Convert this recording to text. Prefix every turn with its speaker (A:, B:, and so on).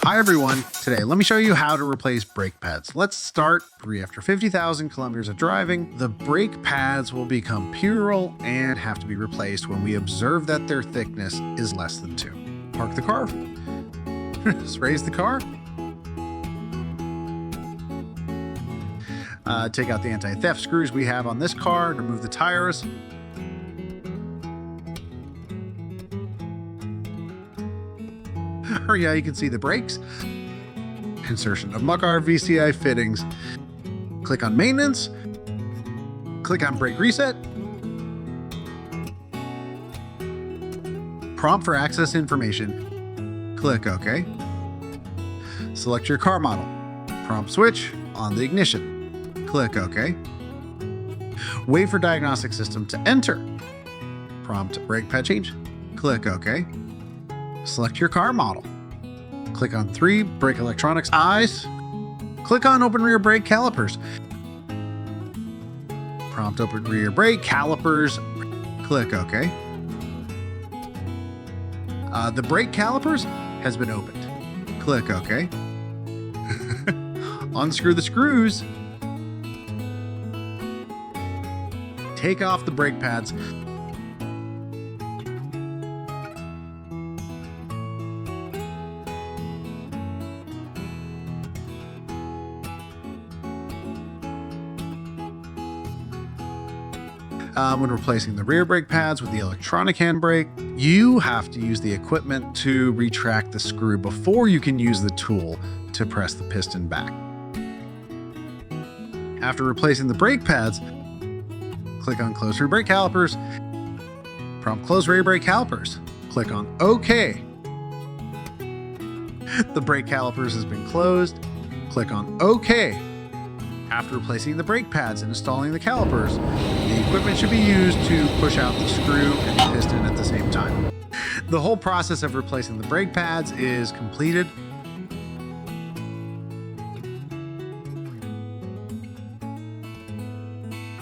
A: Hi everyone, today let me show you how to replace brake pads. Let's start after 50,000 kilometers of driving. The brake pads will become puerile and have to be replaced when we observe that their thickness is less than 2. Park the car, just raise the car, take out the anti-theft screws we have on this car, remove the tires. Or yeah, you can see the brakes. Insertion of Mucar VCI fittings. Click on maintenance. Click on brake reset. Prompt for access information. Click OK. Select your car model. Prompt switch on the ignition. Click OK. Wait for diagnostic system to enter. Prompt brake pad change. Click OK. Select your car model. Click on 3 brake electronics eyes. Click on open rear brake calipers. Prompt open rear brake calipers. Click OK. The brake calipers has been opened. Click OK. Unscrew the screws. Take off the brake pads. When replacing the rear brake pads with the electronic handbrake, you have to use the equipment to retract the screw before you can use the tool to press the piston back. After replacing the brake pads, click on Close Rear Brake Calipers. Prompt Close Rear Brake Calipers. Click on OK. The brake calipers has been closed. Click on OK. After replacing the brake pads and installing the calipers, the equipment should be used to push out the screw and the piston at the same time. The whole process of replacing the brake pads is completed.